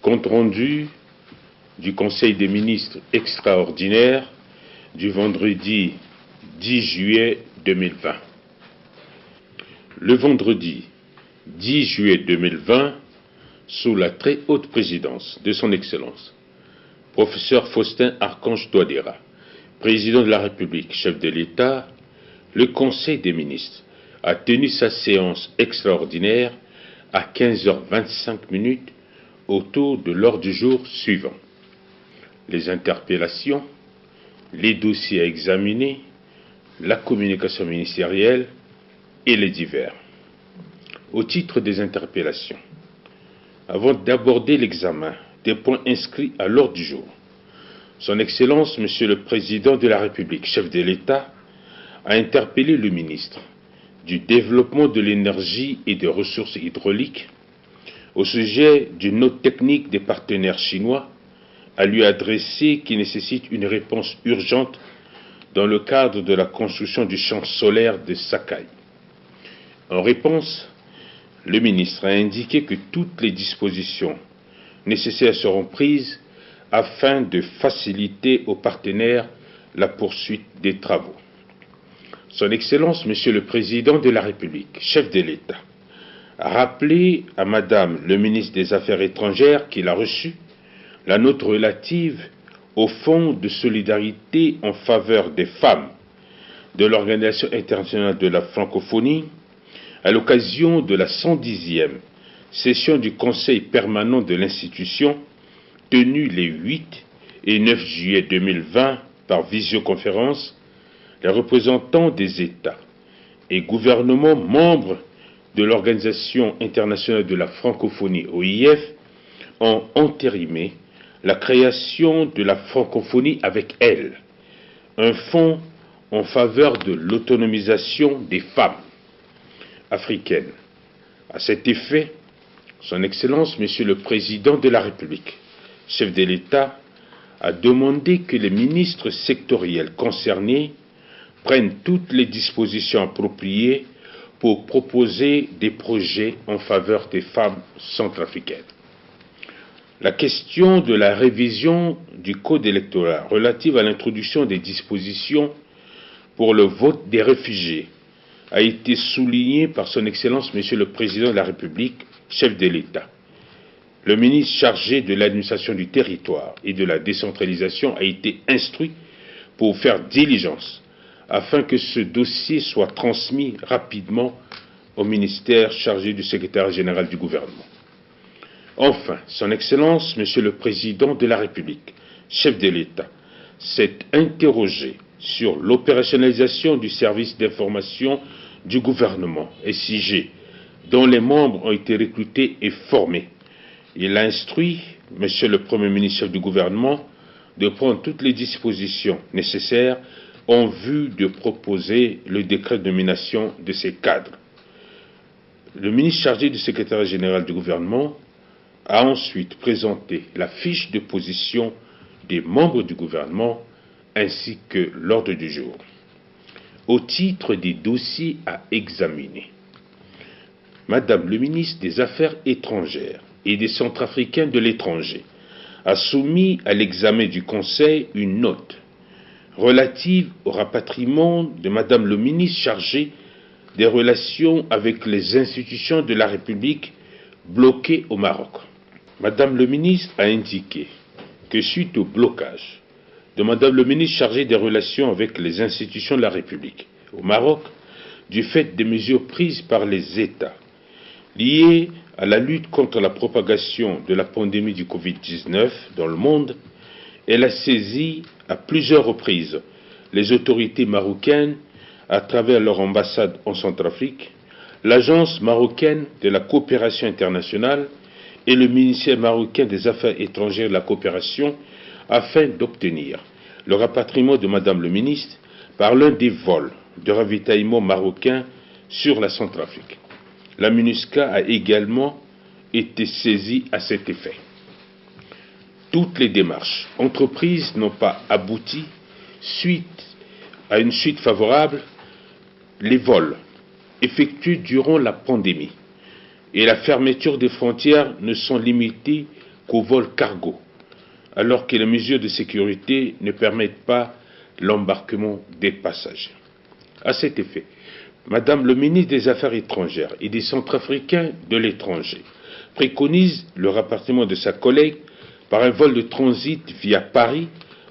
Compte rendu du Conseil des ministres extraordinaire du vendredi 10 juillet 2020. Le vendredi 10 juillet 2020, sous la très haute présidence de son Excellence, professeur Faustin Archange Touadéra, président de la République, chef de l'État, le Conseil des ministres a tenu sa séance extraordinaire à 15h25 autour de l'ordre du jour suivant: les interpellations, les dossiers à examiner, la communication ministérielle et les divers. Au titre des interpellations, avant d'aborder l'examen des points inscrits à l'ordre du jour, Son Excellence, Monsieur le Président de la République, chef de l'État, a interpellé le ministre du Développement de l'énergie et des ressources hydrauliques au sujet d'une note technique des partenaires chinois à lui adresser qui nécessite une réponse urgente dans le cadre de la construction du champ solaire de Sakai. En réponse, le ministre a indiqué que toutes les dispositions nécessaires seront prises afin de faciliter aux partenaires la poursuite des travaux. Son Excellence, Monsieur le Président de la République, chef de l'État, a rappelé à Madame le ministre des Affaires étrangères qu'il a reçu la note relative au Fonds de solidarité en faveur des femmes de l'Organisation internationale de la francophonie à l'occasion de la 110e session du Conseil permanent de l'institution tenue les 8 et 9 juillet 2020 par visioconférence. Les représentants des États et gouvernements membres de l'Organisation internationale de la francophonie OIF ont entérimé la création de la francophonie avec elle, un fonds en faveur de l'autonomisation des femmes africaines. À cet effet, Son Excellence, Monsieur le Président de la République, chef de l'État, a demandé que les ministres sectoriels concernés prennent toutes les dispositions appropriées pour proposer des projets en faveur des femmes centrafricaines. La question de la révision du code électoral relative à l'introduction des dispositions pour le vote des réfugiés a été soulignée par Son Excellence, Monsieur le Président de la République, chef de l'État. Le ministre chargé de l'administration du territoire et de la décentralisation a été instruit pour faire diligence afin que ce dossier soit transmis rapidement au ministère chargé du secrétaire général du gouvernement. Enfin, Son Excellence, Monsieur le Président de la République, chef de l'État, s'est interrogé sur l'opérationnalisation du service d'information du gouvernement, SIG, dont les membres ont été recrutés et formés. Il a instruit Monsieur le Premier ministre, chef du gouvernement, de prendre toutes les dispositions nécessaires en vue de proposer le décret de nomination de ces cadres. Le ministre chargé du secrétaire général du gouvernement a ensuite présenté la fiche de position des membres du gouvernement ainsi que l'ordre du jour. Au titre des dossiers à examiner, Madame le ministre des Affaires étrangères et des Centrafricains de l'étranger a soumis à l'examen du Conseil une note relative au rapatriement de Madame le ministre chargé des relations avec les institutions de la République bloquées au Maroc. Madame le ministre a indiqué que suite au blocage de Madame le ministre chargé des relations avec les institutions de la République au Maroc, du fait des mesures prises par les États liées à la lutte contre la propagation de la pandémie du Covid-19 dans le monde, elle a saisi à plusieurs reprises les autorités marocaines à travers leur ambassade en Centrafrique, l'Agence marocaine de la coopération internationale et le ministère marocain des Affaires étrangères et de la coopération afin d'obtenir le rapatriement de Madame le ministre par l'un des vols de ravitaillement marocain sur la Centrafrique. La MINUSCA a également été saisie à cet effet. Toutes les démarches entreprises n'ont pas abouti suite à une suite favorable. Les vols effectués durant la pandémie et la fermeture des frontières ne sont limités qu'au vol cargo, alors que les mesures de sécurité ne permettent pas l'embarquement des passagers. À cet effet, Madame le ministre des Affaires étrangères et des Centrafricains de l'étranger préconise le rapatriement de sa collègue par un vol de transit via Paris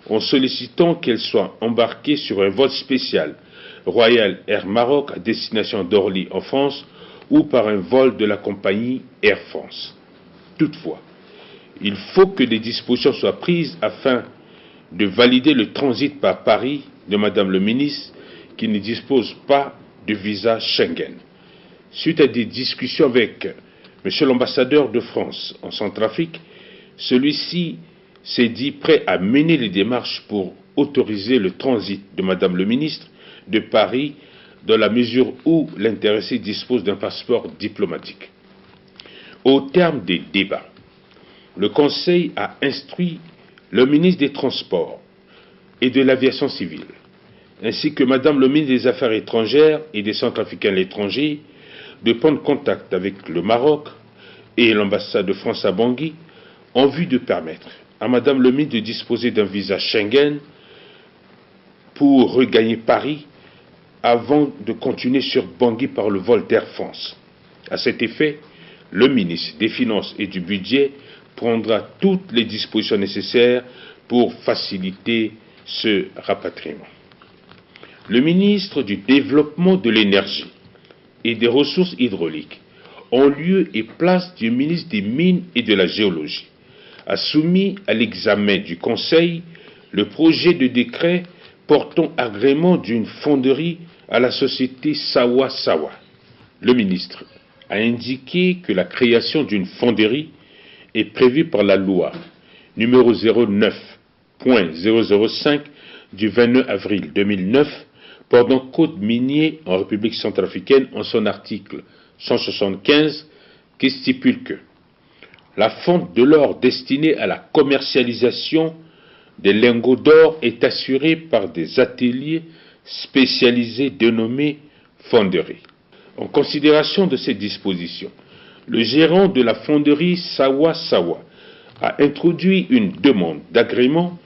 en sollicitant qu'elle soit embarquée sur un vol spécial Royal Air Maroc à destination d'Orly en France ou par un vol de la compagnie Air France. Toutefois, il faut que des dispositions soient prises afin de valider le transit par Paris de Madame le ministre qui ne dispose pas de visa Schengen. Suite à des discussions avec M. l'ambassadeur de France en Centrafrique, celui-ci s'est dit prêt à mener les démarches pour autoriser le transit de Madame le ministre de Paris dans la mesure où l'intéressé dispose d'un passeport diplomatique. Au terme des débats, le Conseil a instruit le ministre des Transports et de l'Aviation civile, ainsi que Madame le ministre des Affaires étrangères et des Centrafricains à l'étranger, de prendre contact avec le Maroc et l'ambassade de France à Bangui en vue de permettre à Madame le ministre de disposer d'un visa Schengen pour regagner Paris avant de continuer sur Bangui par le vol d'Air France. À cet effet, le ministre des Finances et du Budget prendra toutes les dispositions nécessaires pour faciliter ce rapatriement. Le ministre du Développement de l'énergie et des ressources hydrauliques, en lieu et place du ministre des Mines et de la Géologie, a soumis à l'examen du Conseil le projet de décret portant agrément d'une fonderie à la société Sawa Sawa. Le ministre a indiqué que la création d'une fonderie est prévue par la loi numéro 09.005 du 29 avril 2009 portant code minier en République centrafricaine en son article 175 qui stipule que la fonte de l'or destinée à la commercialisation des lingots d'or est assurée par des ateliers spécialisés dénommés fonderies. En considération de ces dispositions, le gérant de la fonderie Sawa Sawa a introduit une demande d'agrément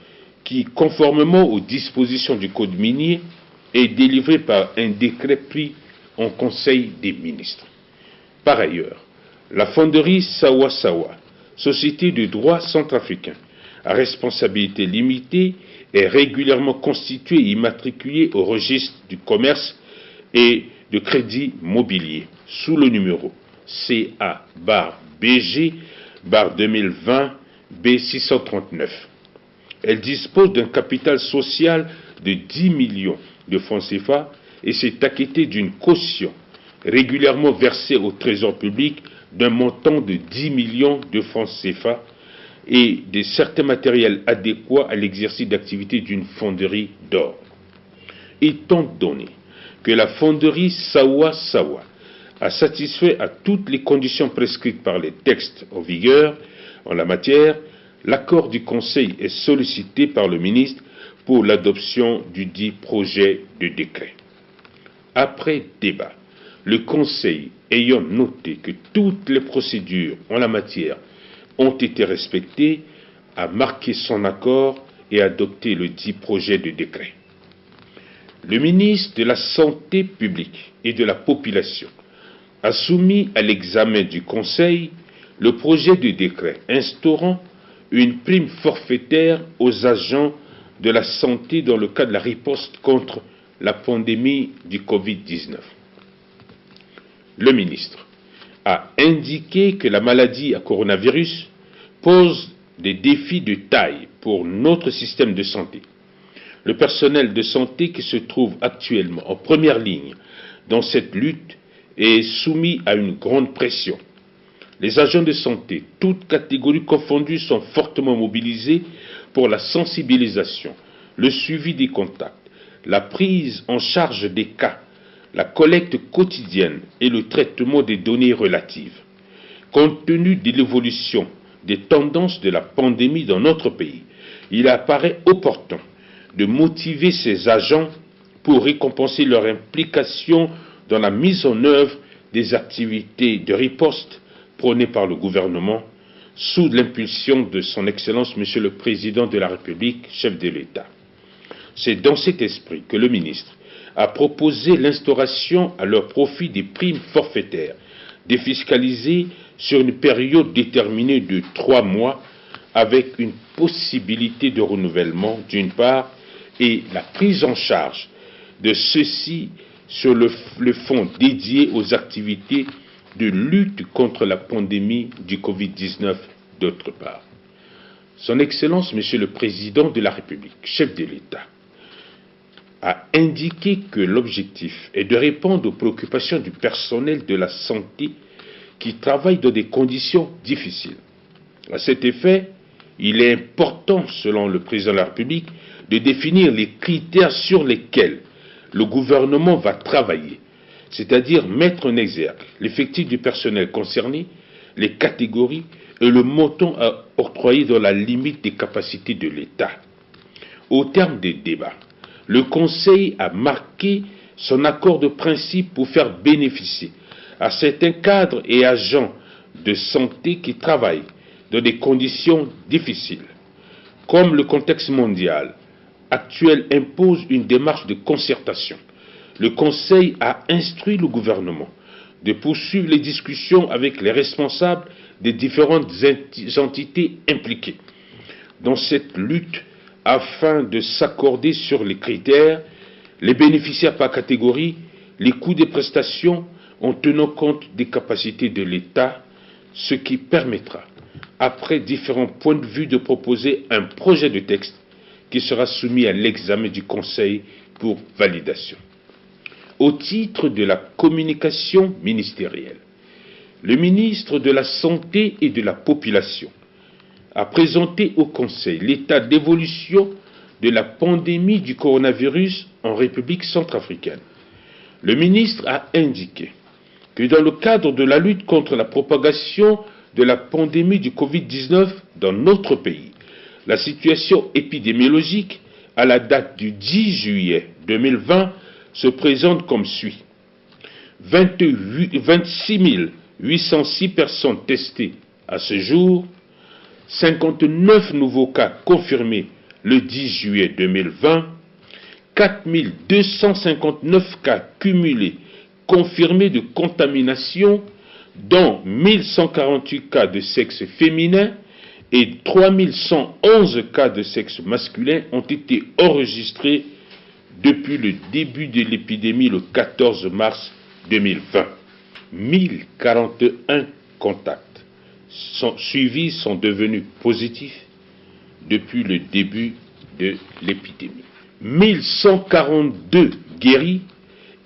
qui, conformément aux dispositions du Code minier, est délivrée par un décret pris en Conseil des ministres. Par ailleurs, la fonderie Sawa Sawa, société de droit centrafricain, à responsabilité limitée, est régulièrement constituée et immatriculée au registre du commerce et de crédit mobilier sous le numéro CA-BG-2020-B639. Elle dispose d'un capital social de 10 millions de francs CFA et s'est acquittée d'une caution régulièrement versée au Trésor public d'un montant de 10 millions de francs CFA et de certains matériels adéquats à l'exercice d'activité d'une fonderie d'or. Étant donné que la fonderie Sawa Sawa a satisfait à toutes les conditions prescrites par les textes en vigueur en la matière, l'accord du Conseil est sollicité par le ministre pour l'adoption du dit projet de décret. Après débat, le Conseil ayant noté que toutes les procédures en la matière ont été respectées, a marqué son accord et adopté le dit projet de décret. Le ministre de la Santé publique et de la Population a soumis à l'examen du Conseil le projet de décret instaurant une prime forfaitaire aux agents de la santé dans le cadre de la riposte contre la pandémie du Covid-19. Le ministre a indiqué que la maladie à coronavirus pose des défis de taille pour notre système de santé. Le personnel de santé qui se trouve actuellement en première ligne dans cette lutte est soumis à une grande pression. Les agents de santé, toutes catégories confondues, sont fortement mobilisés pour la sensibilisation, le suivi des contacts, la prise en charge des cas, la collecte quotidienne et le traitement des données relatives. Compte tenu de l'évolution des tendances de la pandémie dans notre pays, il apparaît opportun de motiver ces agents pour récompenser leur implication dans la mise en œuvre des activités de riposte prônées par le gouvernement, sous l'impulsion de son Excellence Monsieur le Président de la République, chef de l'État. C'est dans cet esprit que le ministre a proposé l'instauration à leur profit des primes forfaitaires, défiscalisées sur une période déterminée de 3 mois, avec une possibilité de renouvellement d'une part, et la prise en charge de ceux-ci sur le fonds dédié aux activités de lutte contre la pandémie du Covid-19 d'autre part. Son Excellence, Monsieur le Président de la République, chef de l'État, a indiqué que l'objectif est de répondre aux préoccupations du personnel de la santé qui travaille dans des conditions difficiles. À cet effet, il est important, selon le Président de la République, de définir les critères sur lesquels le gouvernement va travailler, c'est-à-dire mettre en exergue l'effectif du personnel concerné, les catégories et le montant à octroyer dans la limite des capacités de l'État. Au terme des débats, le Conseil a marqué son accord de principe pour faire bénéficier à certains cadres et agents de santé qui travaillent dans des conditions difficiles. Comme le contexte mondial actuel impose une démarche de concertation, le Conseil a instruit le gouvernement de poursuivre les discussions avec les responsables des différentes entités impliquées dans cette lutte afin de s'accorder sur les critères, les bénéficiaires par catégorie, les coûts des prestations en tenant compte des capacités de l'État, ce qui permettra, après différents points de vue, de proposer un projet de texte qui sera soumis à l'examen du Conseil pour validation. Au titre de la communication ministérielle, le ministre de la Santé et de la Population a présenté au Conseil l'état d'évolution de la pandémie du coronavirus en République centrafricaine. Le ministre a indiqué que dans le cadre de la lutte contre la propagation de la pandémie du Covid-19 dans notre pays, la situation épidémiologique à la date du 10 juillet 2020 se présente comme suit. 26 806 personnes testées à ce jour, 59 nouveaux cas confirmés le 10 juillet 2020, 4 259 cas cumulés confirmés de contamination, dont 1148 cas de sexe féminin et 3111 cas de sexe masculin ont été enregistrés depuis le début de l'épidémie le 14 mars 2020. 1041 contacts suivis sont devenus positifs depuis le début de l'épidémie. 1142 guéris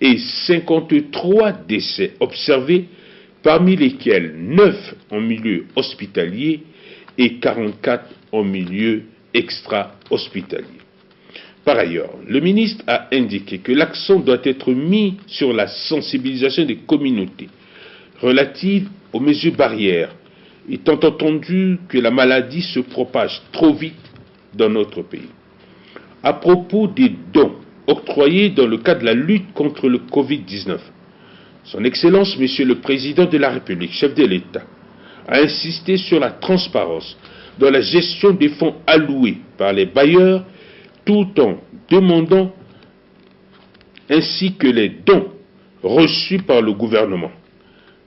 et 53 décès observés, parmi lesquels 9 en milieu hospitalier et 44 en milieu extra-hospitalier. Par ailleurs, le ministre a indiqué que l'accent doit être mis sur la sensibilisation des communautés relative aux mesures barrières, étant entendu que la maladie se propage trop vite dans notre pays. À propos des dons octroyés dans le cadre de la lutte contre le Covid-19, Son Excellence, Monsieur le Président de la République, chef de l'État, a insisté sur la transparence dans la gestion des fonds alloués par les bailleurs, tout en demandant ainsi que les dons reçus par le gouvernement.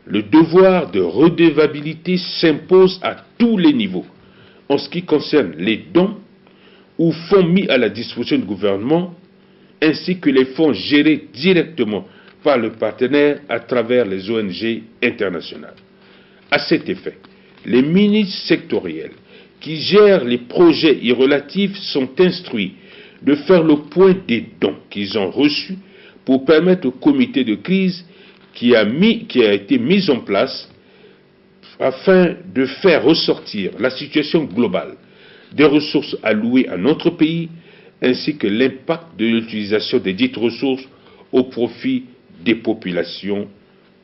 Le devoir de redevabilité s'impose à tous les niveaux en ce qui concerne les dons ou fonds mis à la disposition du gouvernement, ainsi que les fonds gérés directement par le partenaire à travers les ONG internationales. À cet effet, les ministres sectoriels qui gèrent les projets y relatifs sont instruits de faire le point des dons qu'ils ont reçus pour permettre au comité de crise qui a été mis en place afin de faire ressortir la situation globale des ressources allouées à notre pays, ainsi que l'impact de l'utilisation des dites ressources au profit des populations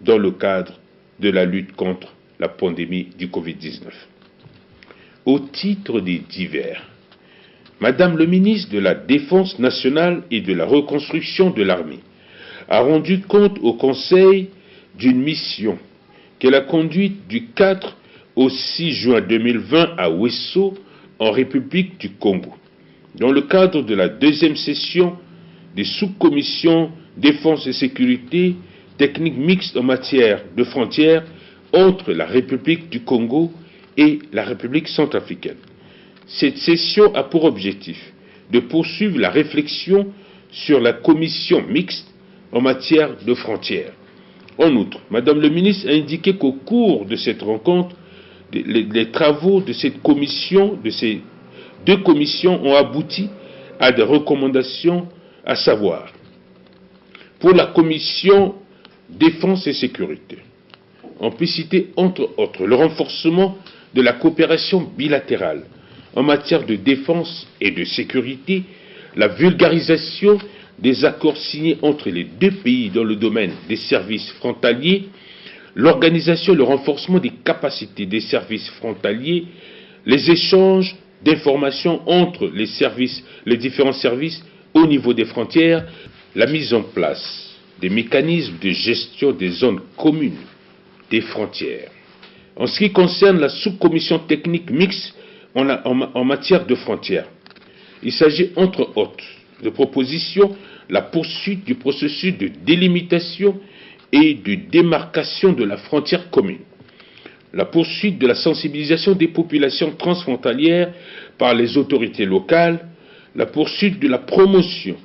dans le cadre de la lutte contre la pandémie du Covid-19. Au titre des divers, Madame le ministre de la Défense nationale et de la reconstruction de l'armée a rendu compte au Conseil d'une mission qu'elle a conduite du 4 au 6 juin 2020 à Wesso, en République du Congo, dans le cadre de la deuxième session des sous-commissions défense et sécurité technique mixte en matière de frontières entre la République du Congo et la République centrafricaine. Cette session a pour objectif de poursuivre la réflexion sur la commission mixte en matière de frontières. En outre, Madame le ministre a indiqué qu'au cours de cette rencontre, les travaux de cette commission, de ces deux commissions, ont abouti à des recommandations, à savoir, pour la commission défense et sécurité, on peut citer entre autres le renforcement de la coopération bilatérale en matière de défense et de sécurité, la vulgarisation des accords signés entre les deux pays dans le domaine des services frontaliers, l'organisation et le renforcement des capacités des services frontaliers, les échanges d'informations entre les différents services au niveau des frontières, la mise en place des mécanismes de gestion des zones communes des frontières. En ce qui concerne la sous-commission technique mixte en matière de frontières, il s'agit entre autres de propositions la poursuite du processus de délimitation et de démarcation de la frontière commune, la poursuite de la sensibilisation des populations transfrontalières par les autorités locales, la poursuite de la promotion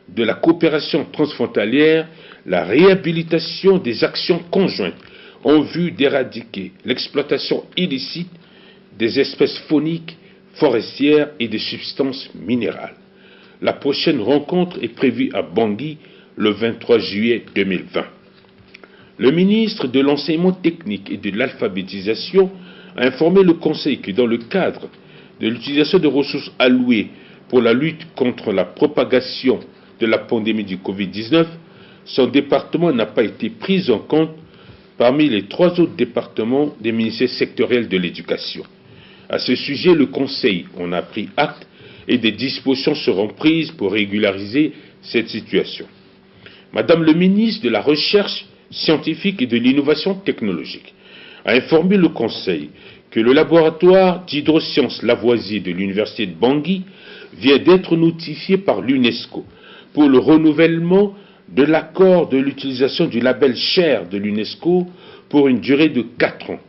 de la coopération transfrontalière, la réhabilitation des actions conjointes en vue d'éradiquer l'exploitation illicite des espèces fauniques, forestières et des substances minérales. La prochaine rencontre est prévue à Bangui le 23 juillet 2020. Le ministre de l'Enseignement technique et de l'Alphabétisation a informé le Conseil que dans le cadre de l'utilisation de ressources allouées pour la lutte contre la propagation de la pandémie du Covid-19, son département n'a pas été pris en compte parmi les 3 autres départements des ministères sectoriels de l'éducation. À ce sujet, le Conseil en a pris acte et des dispositions seront prises pour régulariser cette situation. Madame le ministre de la Recherche scientifique et de l'innovation technologique a informé le Conseil que le laboratoire d'hydrosciences Lavoisier de l'Université de Bangui vient d'être notifié par l'UNESCO pour le renouvellement de l'accord de l'utilisation du label Cher de l'UNESCO pour une durée de 4 ans,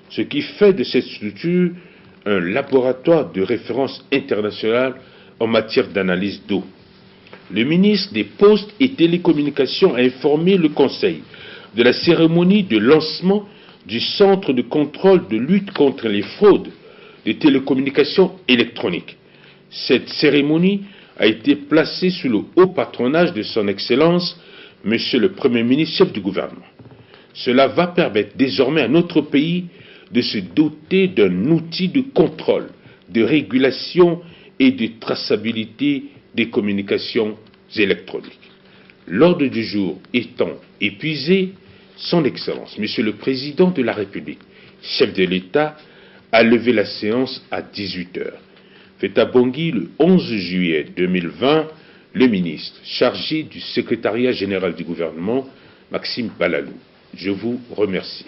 ce qui fait de cette structure un laboratoire de référence international en matière d'analyse d'eau. Le ministre des Postes et Télécommunications a informé le Conseil de la cérémonie de lancement du Centre de contrôle de lutte contre les fraudes des télécommunications électroniques. Cette cérémonie a été placée sous le haut patronage de son Excellence, Monsieur le Premier ministre, chef du gouvernement. Cela va permettre désormais à notre pays de se doter d'un outil de contrôle, de régulation et de traçabilité des communications électroniques. L'ordre du jour étant épuisé, son Excellence, Monsieur le Président de la République, chef de l'État, a levé la séance à 18h. Fait à Bangui le 11 juillet 2020, le ministre chargé du secrétariat général du gouvernement, Maxime Balalou. Je vous remercie.